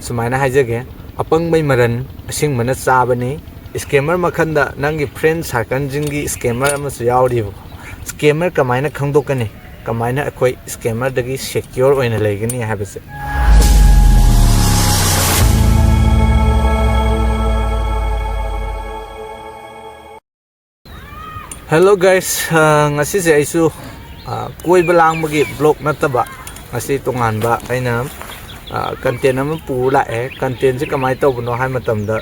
sumaina haijage apang mai maran asing mana chabani scammer makhanda nangi friend circle jingi scammer amasu yauri scammer kamaina khangdokani kamaina akoi scammer dagi secure oina legani habase Hello guys, ngasi se aisu koi balang bagi blog nataba ngasi tongan ba aina content ama pu la content se kamai tawno hai matamda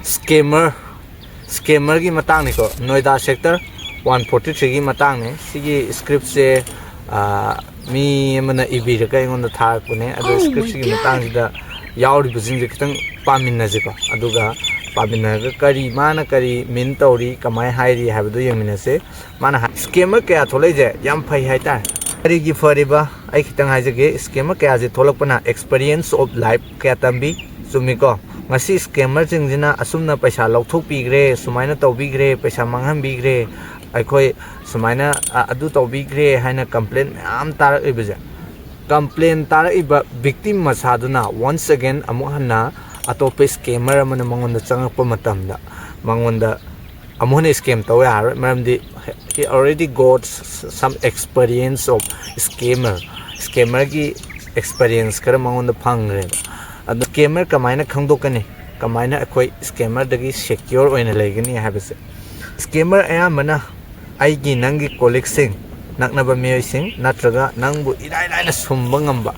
scammer gi matang ni ko Noida sector 143 gi matang ne sigi script se mi mana ibi ka ngon da tha ko ne adu script gi matang da yauri bujing je kitang pamin na je ko aduga pabina kari mana kari min tawri kamai hairi habdu yemina se mana scammer kya tholai je yam phai hai ta kari gi fariba ai kitang haijage scammer kya je tholakpana experience of life kya tambi sumi ko ngasi scammer jingjina asumna paisa lauthok pigre sumaina tawbigre paisa mangham bigre aikhoi sumaina adu tawbigre haina complaint am tar ibeje complaint tar iba victim masaduna once again amuhanna atope scammer amana mangonda changakpa matamda mangonda amone scam tawe har maramdi he already got some experience of scammer gi experience kara mangonda phangre adu scammer kamaina khangdokani kamaina akoi scammer dagi secure oina legani habase scammer ayamana aigi nangi colleague naknaba meyoising natraga nangbu ilaina sumba ngamba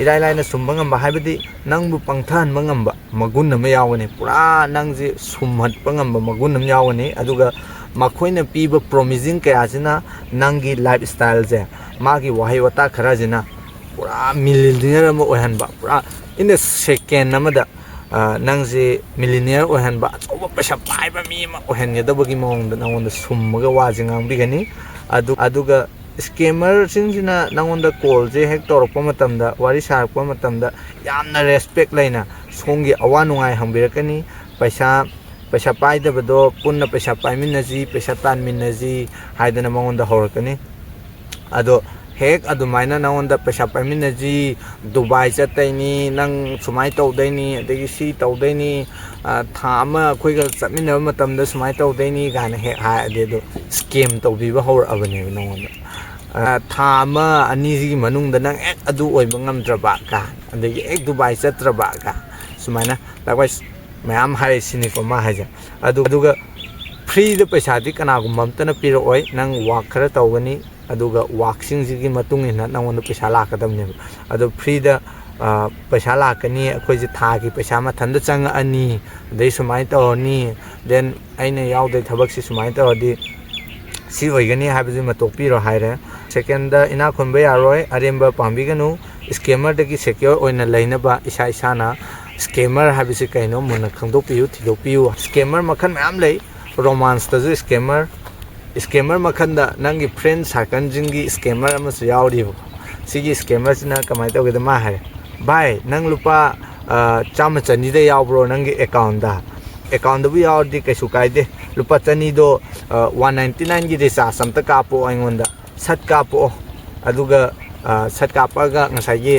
ilaina sumba ngamba habidi nangbu pangthan mangamba magun na mayawani pura nangji sumhat pangamba magun nam yawani aduga makhoina piba promising kaya jina nangi lifestyle je magi wahai wata khara jina pura millionaire ma ohanba pura in a second namada nangji millionaire ohanba choba paisa paiba mi ma ohan yadabagi mongda nangonda summaga wajingang bigani aduga scammer singina nangonda call je hek torokpa matamda wari sarakpa matamda yamna respect laina songi awanungai hambirakani paisa paidabado punna paisa paiminaji paisa tanminaji haidana mangonda horakani ado hek adumaina nangonda paisa paiminaji Dubai chataini nang sumai tawdaini adagi si tawdaini thama khoiga chatminaba matamda sumai tawdaini gana hek ha adedo scam tawbiba hor abane nangonda thama aniji manungda nang ek adu oiba ngamdraba ka adagi ek Dubai chatraba ka sumaina likewise mayam hai sini ko ma haja aduga free da paisa di kana gumamtana piro oi nang work khara tawgani aduga worksing jigi matung ina nangona paisa lakadamne adu free da paisa lakani akhoi ji tha gi paisa ma thanda chang ani dei sumai tawni then aina yawdai thabak si sumai tawdi si oigani habizi matokpiro haire second da ina khonba yaroi aremba pambiganu scammer dagi secure oina lainaba isa isana scammer habisi kaino muna khangdokpiu thidokpiu scammer makhan mayam lei romance ta ju scammer makhanda nangi friend circle jingi scammer amasu yauri sigi scammer sina kamai tawgeda ma hai bhai nang lupa chama chani da yawbro nangi account da bu yawdi kaisu kaide lupa chani do 199 gi recharge samta kapo aingonda sat kapo aduga sat kapaga ngasai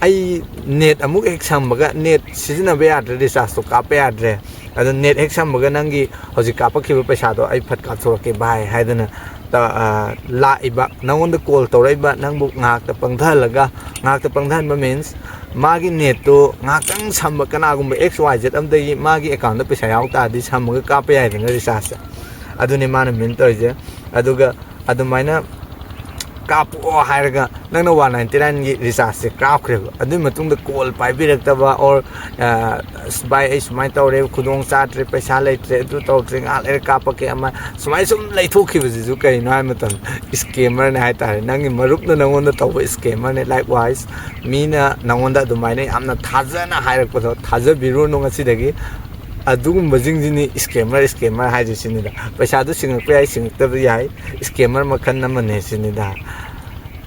ai net amuk exambaga net sizina be adre recharge to kape adre adu net exambaga nangi hoji kapakhiba paisa do ai phat ka thorake bai haidana ta la iba nangonda call toraiba nangbu ngak ta pangthan ba means magi net to ngakang samba kana gumba xyz amdai magi account da paisa yawta di samba kape ai danga recharge aduni mana min toje aduga adumaina kapu hairaga nangna 199 gi recharge kaapkhre adu matungda call paibiraktaba or by ai sumai tawre khudong chatre paisa leitre du tawtre ngal er kapake ama sumai sum leithokhibaji ju kai nai matan scammer ne haitare nangi marupna nangonda tawba scammer ne likewise mina nangonda dumaina amna thajana hairakpado thajabiru nonga sidagi adugumba jingjini scammer haiji sinida paisa du singakpa ai singakta yai scammer makhan namane sinida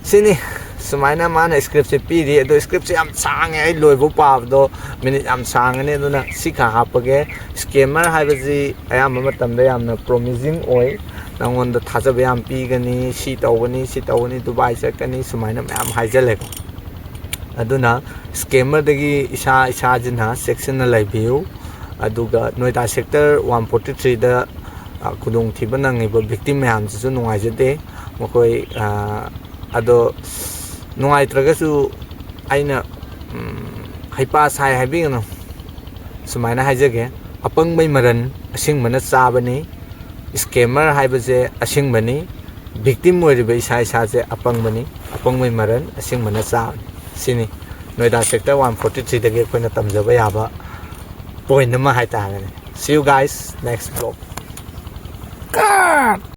sini sumaina mana script se piri do script se am sang ai loibo pabdo minute am sang ne duna sikha hapage scammer haibaji ayam matamda yamna promising oi nangonda thajaba yam pigani si tawani Dubai chakani sumaina mayam haijale aduna scammer dagi isa jinha section na laibiu aduga Noida sector 143 da kudung thiba nangiba victim mayam su nungai jade mokoi ado nungai tragasu aina haipa sai haibingno sumaina haijage apang mai maran asing mana chabani scammer haibase asing bani victim oiriba isa je apang mai maran asing mana cha sini Noida sector 143 dage koina tamjaba yaba point nama haita see you guys next vlog.